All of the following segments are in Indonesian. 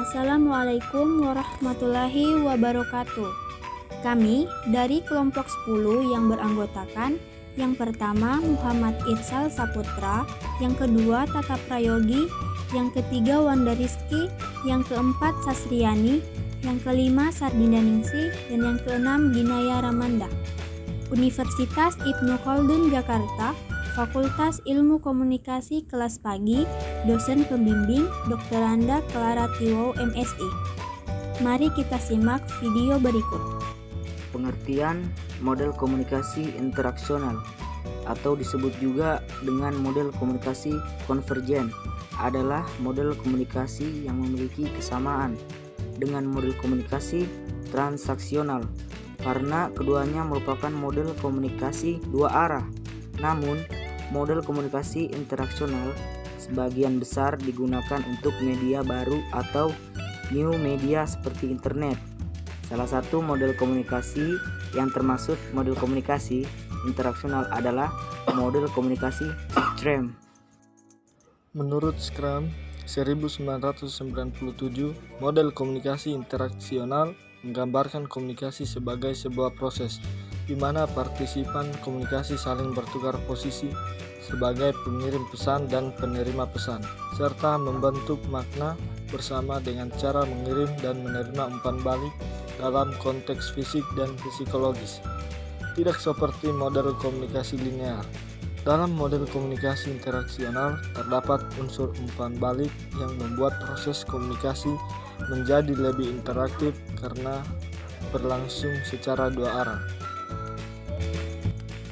Assalamualaikum warahmatullahi wabarakatuh. Kami dari kelompok 10 yang beranggotakan yang pertama Muhammad Irsal Saputra, yang kedua Tata Prayogi, yang ketiga Wanda Rizky, yang keempat Sasriani, yang kelima Sardinda Ningsih, dan yang keenam Ginaya Ramanda. Universitas Ibnu Khaldun Jakarta, Fakultas Ilmu Komunikasi kelas pagi, dosen pembimbing Dr. Anda Clara Tiwow MSI. Mari kita simak video berikut. Pengertian model komunikasi interaksional atau disebut juga dengan model komunikasi konvergen adalah model komunikasi yang memiliki kesamaan dengan model komunikasi transaksional karena keduanya merupakan model komunikasi dua arah. Namun, model komunikasi interaksional sebagian besar digunakan untuk media baru atau new media seperti internet. Salah satu model komunikasi yang termasuk model komunikasi interaksional adalah model komunikasi Scrum. Menurut Scrum 1997, model komunikasi interaksional menggambarkan komunikasi sebagai sebuah proses di mana partisipan komunikasi saling bertukar posisi sebagai pengirim pesan dan penerima pesan, serta membentuk makna bersama dengan cara mengirim dan menerima umpan balik dalam konteks fisik dan psikologis. Tidak seperti model komunikasi linear. Dalam model komunikasi interaksional terdapat unsur umpan balik yang membuat proses komunikasi menjadi lebih interaktif karena berlangsung secara dua arah.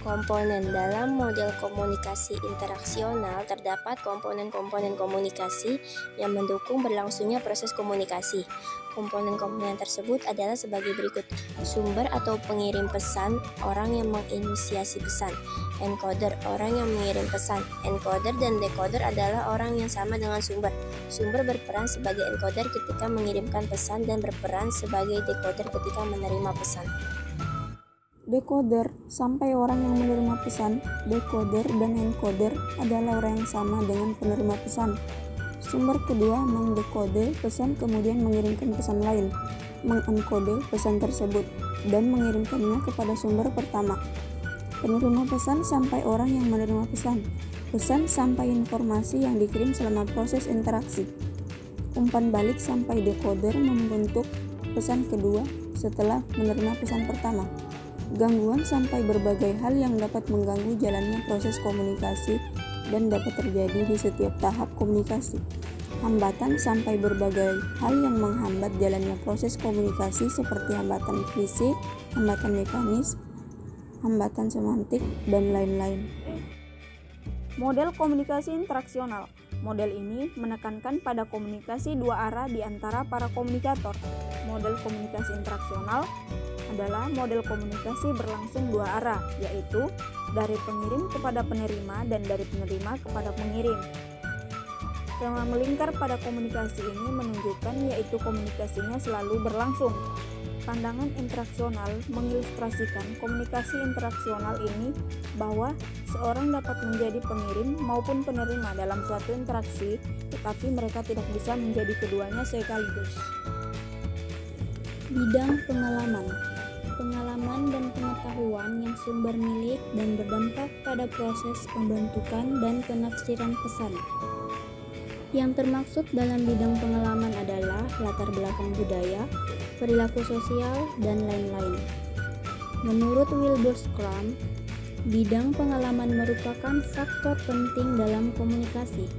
Komponen dalam model komunikasi interaksional terdapat komponen-komponen komunikasi yang mendukung berlangsungnya proses komunikasi. Komponen-komponen tersebut adalah sebagai berikut: sumber atau pengirim pesan, orang yang menginisiasi pesan; encoder, orang yang mengirim pesan; encoder dan decoder adalah orang yang sama dengan sumber. Sumber berperan sebagai encoder ketika mengirimkan pesan dan berperan sebagai decoder ketika menerima pesan. Decoder, sampai orang yang menerima pesan. Decoder dan encoder adalah orang yang sama dengan penerima pesan. Sumber kedua mengdekode pesan kemudian mengirimkan pesan lain, mengenkode pesan tersebut, dan mengirimkannya kepada sumber pertama. Penerima pesan sampai orang yang menerima pesan. Pesan sampai informasi yang dikirim selama proses interaksi. Umpan balik sampai decoder membentuk pesan kedua setelah menerima pesan pertama. Gangguan sampai berbagai hal yang dapat mengganggu jalannya proses komunikasi dan dapat terjadi di setiap tahap komunikasi. Hambatan sampai berbagai hal yang menghambat jalannya proses komunikasi seperti hambatan fisik, hambatan mekanis, hambatan semantik, dan lain-lain. Model komunikasi interaksional. Model ini menekankan pada komunikasi dua arah di antara para komunikator. Model komunikasi interaksional adalah model komunikasi berlangsung dua arah, yaitu dari pengirim kepada penerima dan dari penerima kepada pengirim. Tema melingkar pada komunikasi ini menunjukkan yaitu komunikasinya selalu berlangsung. Pandangan interaksional mengilustrasikan komunikasi interaksional ini bahwa seorang dapat menjadi pengirim maupun penerima dalam suatu interaksi, tetapi mereka tidak bisa menjadi keduanya sekaligus. Bidang pengalaman dan pengetahuan yang sumber milik dan berdampak pada proses pembentukan dan penafsiran pesan. Yang termaksud dalam bidang pengalaman adalah latar belakang budaya, perilaku sosial, dan lain-lain. Menurut Wilbur Scrum, bidang pengalaman merupakan faktor penting dalam komunikasi.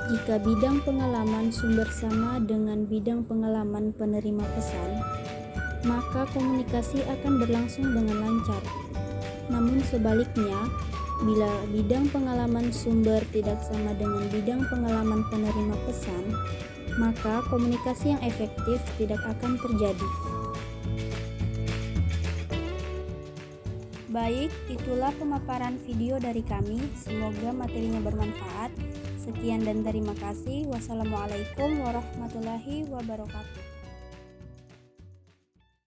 Jika bidang pengalaman sumber sama dengan bidang pengalaman penerima pesan, maka komunikasi akan berlangsung dengan lancar. Namun sebaliknya, bila bidang pengalaman sumber tidak sama dengan bidang pengalaman penerima pesan, maka komunikasi yang efektif tidak akan terjadi. Baik, itulah pemaparan video dari kami. Semoga materinya bermanfaat. Sekian dan terima kasih. Wassalamualaikum warahmatullahi wabarakatuh.